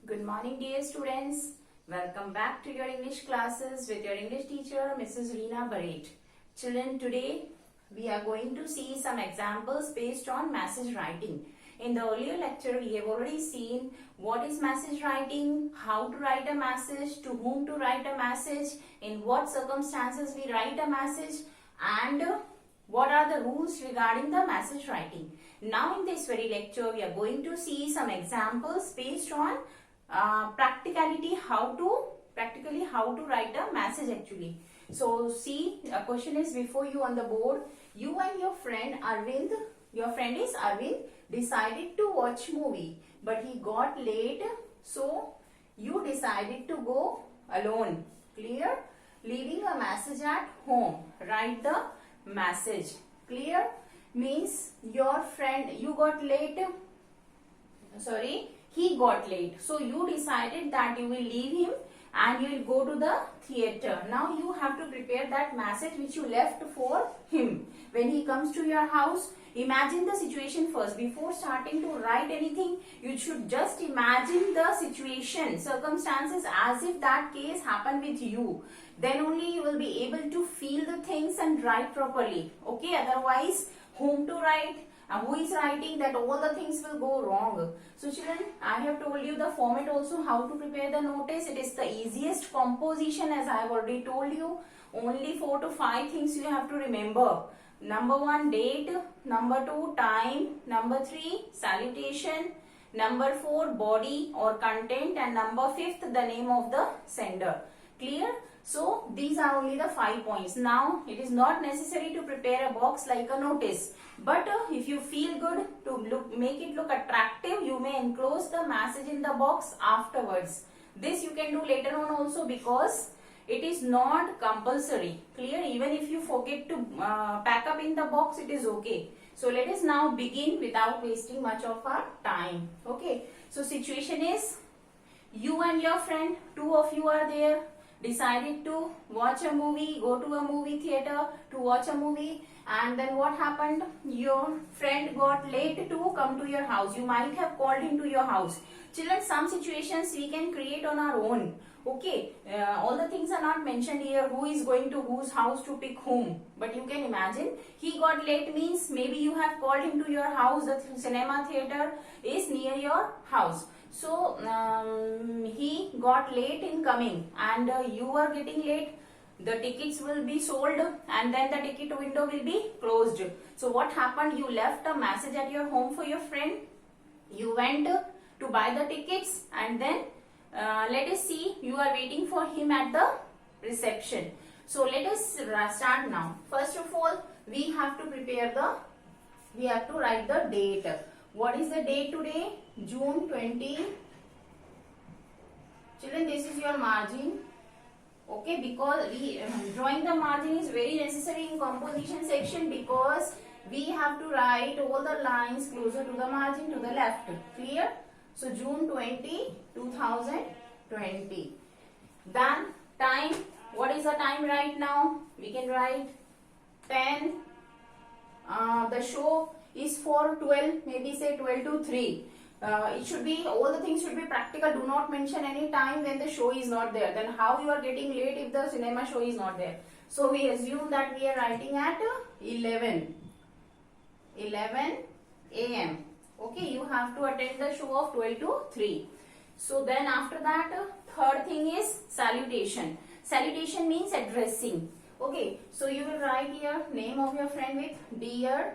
Good morning, dear students. Welcome back to your English classes with your English teacher, Mrs. Reena Baret. Children, today we are going to see some examples based on message writing. In the earlier lecture, we have already seen what is message writing, how to write a message, to whom to write a message, in what circumstances we write a message, and what are the rules regarding the message writing. Now in this very lecture, we are going to see some examples based on practically how to write a message actually. So see, a question is before you on the board. You and your friend Arvind, your friend is Arvind, decided to watch movie, but he got late, so you decided to go alone. Clear? Leaving a message at home. Write the message. Clear? Means your friend, you got late, he got late, so you decided that you will leave him and you will go to the theater. Now you have to prepare that message which you left for him. When he comes to your house, imagine the situation first. Before starting to write anything, you should just imagine the situation, circumstances as if that case happened with you. Then only you will be able to feel the things and write properly. Okay, otherwise whom to write, who is writing, that all the things will go wrong. So children, I have told you the format also, how to prepare the notice. It is the easiest composition, as I have already told you. Only 4 to 5 things you have to remember. Number 1, date. Number 2, time. Number 3, salutation. Number 4, body or content. And number 5, the name of the sender. Clear? So these are only the 5 points. Now it is not necessary to prepare a box like a notice. But if you feel good to make it look attractive, you may enclose the message in the box afterwards. This you can do later on also, because it is not compulsory. Clear? Even if you forget to pack up in the box, it is okay. So let us now begin without wasting much of our time. Okay. So situation is, you and your friend, 2 of you are there, decided to watch a movie, go to a movie theater to watch a movie, and then what happened? Your friend got late to come to your house. You might have called him to your house. Children, some situations we can create on our own. Okay, all the things are not mentioned here, who is going to whose house to pick whom, but you can imagine. He got late means maybe you have called him to your house. The cinema theater is near your house. So he got late in coming, and you are getting late. The tickets will be sold and then the ticket window will be closed. So what happened? You left a message at your home for your friend. You went to buy the tickets, and then let us see, you are waiting for him at the reception. So let us start now. First of all, we have to write the date. What is the date today? June 20. Children, this is your margin. Okay, because drawing the margin is very necessary in composition section, because we have to write all the lines closer to the margin to the left. Clear? So June 20, 2020. Then time. What is the time right now? We can write 10. The show is for 12, maybe say 12 to 3. It should be, all the things should be practical. Do not mention any time when the show is not there. Then how you are getting late if the cinema show is not there? So we assume that we are writing at 11 a.m. Okay, you have to attend the show of 12 to 3. So then after that, third thing is salutation. Salutation means addressing. Okay, so you will write here name of your friend with Dear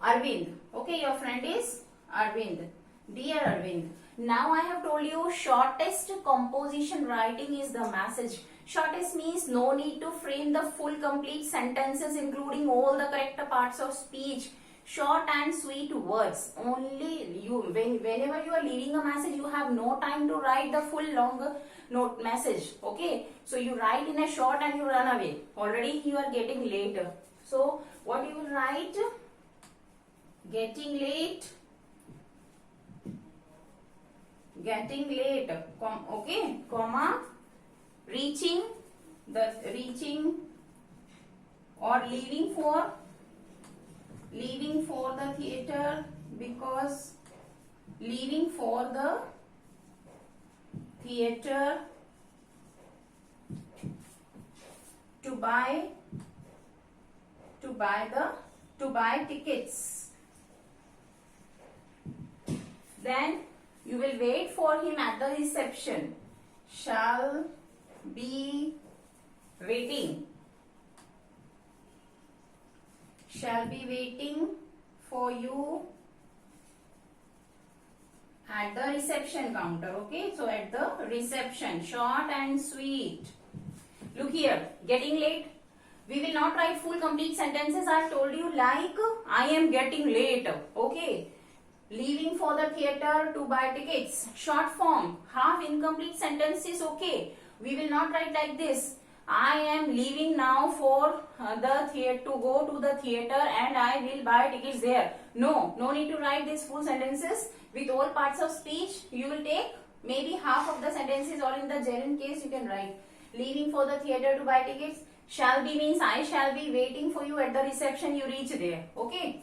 Arvind. Okay, your friend is Arvind. Dear Arvind. Now I have told you shortest composition writing is the message. Shortest means no need to frame the full complete sentences including all the correct parts of speech. Short and sweet words. Only you, whenever you are leaving a message, you have no time to write the full long note message. Okay, so you write in a short and you run away. Already you are getting late. So what you will write? Getting late, okay, comma, reaching or leaving for the theater, because leaving for the theater to buy tickets. Then you will wait for him at the reception. Shall be waiting. Shall be waiting for you at the reception counter. Okay, so at the reception, short and sweet. Look here, getting late. We will not write full complete sentences. I told you, like I am getting late. Okay. Leaving for the theater to buy tickets. Short form. Half incomplete sentence is okay. We will not write like this. I am leaving now for the theater to go to the theater and I will buy tickets there. No need to write these full sentences. With all parts of speech, you will take maybe half of the sentences, or in the gerund case, you can write leaving for the theater to buy tickets. Shall be means I shall be waiting for you at the reception. You reach there. Okay.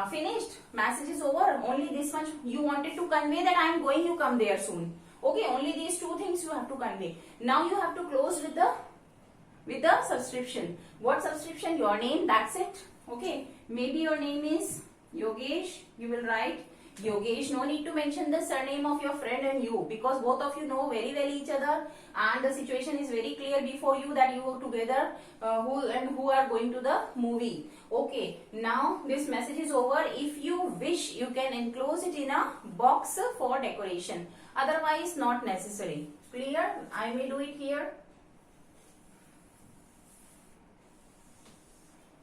Finished. Message is over. Only this much you wanted to convey, that I am going, you come there soon. Okay. Only these two things you have to convey. Now you have to close with the subscription. What subscription? Your name. That's it. Okay. Maybe your name is Yogesh. You will write Yogesh. No need to mention the surname of your friend and you, because both of you know very well each other and the situation is very clear before you that you are together, who are going to the movie. Okay, now this message is over. If you wish, you can enclose it in a box for decoration. Otherwise, not necessary. Clear? I may do it here.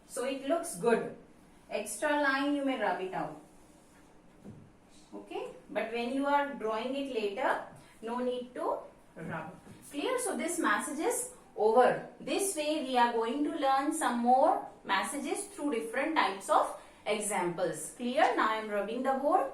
So it looks good. Extra line you may rub it out. Okay, but when you are drawing it later, no need to rub. Clear? So this message is over. This way we are going to learn some more messages through different types of examples. Clear? Now I am rubbing the board.